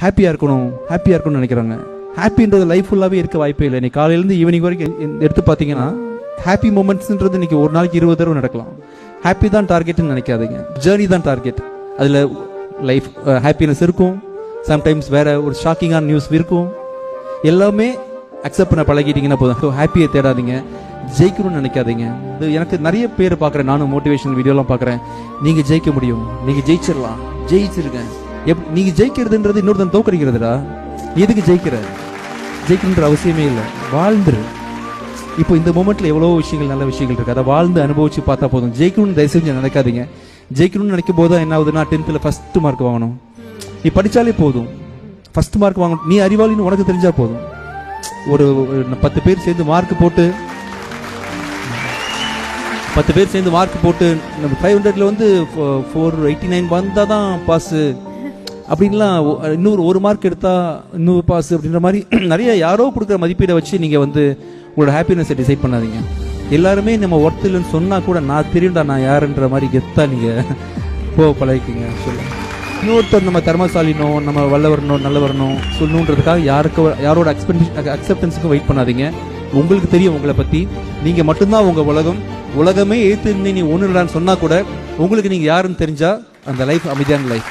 ஹாப்பியாக இருக்கணும்னு நினைக்கிறாங்க. ஹாப்பின்றது லைஃப் ஃபுல்லாகவே இருக்க வாய்ப்பே இல்லை. இன்னைக்கு காலையிலேருந்து ஈவினிங் வரைக்கும் எடுத்து பார்த்தீங்கன்னா ஹாப்பி மூமெண்ட்ஸ்ன்றது இன்னைக்கு ஒரு நாளைக்கு 20 தடவை நடக்கலாம். ஹாப்பி தான் டார்கெட்னு நினைக்காதீங்க, ஜேர்னி தான் டார்கெட். அதில் லைஃப் ஹாப்பினஸ் இருக்கும், சம்டைம்ஸ் வேற ஒரு ஷாக்கிங்கான நியூஸ் இருக்கும். எல்லாமே அக்செப்ட் பண்ண பழகிட்டீங்கன்னா போதும். ஹாப்பியை தேடாதீங்க, ஜெயிக்கணும்னு நினைக்காதீங்க. எனக்கு நிறைய பேர் பார்க்குறேன், நானும் மோட்டிவேஷனல் வீடியோலாம் பார்க்குறேன். நீங்கள் ஜெயிக்க முடியும், நீங்கள் ஜெயிச்சிடலாம், ஜெயிச்சிருக்கேன். நீங்கள் ஜெயிக்கிறதுன்றது இன்னொருத்தன் தோக்கடிக்கிறதுடா. எதுக்கு ஜெயிக்கணுன்ற அவசியமே இல்லை, வாழ்ந்துரு. இப்போ இந்த மூமெண்ட்ல எவ்வளோ விஷயங்கள், நல்ல விஷயங்கள் இருக்கு, அதை வாழ்ந்து அனுபவிச்சு பார்த்தா போதும். ஜெயிக்கணும்னு தயவு செஞ்சு நினைக்காதீங்க. ஜெயிக்கணும்னு நினைக்கும் போது என்ன ஆகுதுன்னா 10th ஃபர்ஸ்ட் மார்க் வாங்கணும். நீ படிச்சாலே போதும், ஃபர்ஸ்ட் மார்க் வாங்கணும். நீ அறிவாளின்னு உனக்கு தெரிஞ்சா போதும். ஒரு 10 பேர் சேர்ந்து மார்க் போட்டு 10 பேர் சேர்ந்து மார்க் போட்டு நம்ம 500ல வந்து 489 வந்தா தான் பாஸ் அப்படின்லாம், இன்னொரு ஒரு மார்க் எடுத்தா இன்னொரு பாஸ் அப்படின்ற மாதிரி நிறைய யாரோ கொடுக்குற மதிப்பீடை வச்சு நீங்க வந்து உங்களோட ஹாப்பினஸை டிசைட் பண்ணாதீங்க. எல்லாருமே நம்ம ஒர்த் இல்லைன்னு சொன்னா கூட நான் தெரியும்டா நான் யாருன்ற மாதிரி கெத்தா நீங்க பழகிக்குங்க. சொல்லுங்க, இன்னொருத்தர் நம்ம திறமசாலினோ நம்ம வல்லவரனோ நல்லவரனோ சொல்லணுன்றதுக்காக யாரோட அக்செப்டன்ஸுக்கும் வெயிட் பண்ணாதீங்க. உங்களுக்கு தெரியும் உங்களை பத்தி, நீங்க மட்டும்தான் உங்க உலகமே ஏத்து நீ ஒண்ணுடான்னு சொன்னா கூட உங்களுக்கு நீங்க யாருன்னு தெரிஞ்சா அந்த லைஃப் அமைதியான லைஃப்.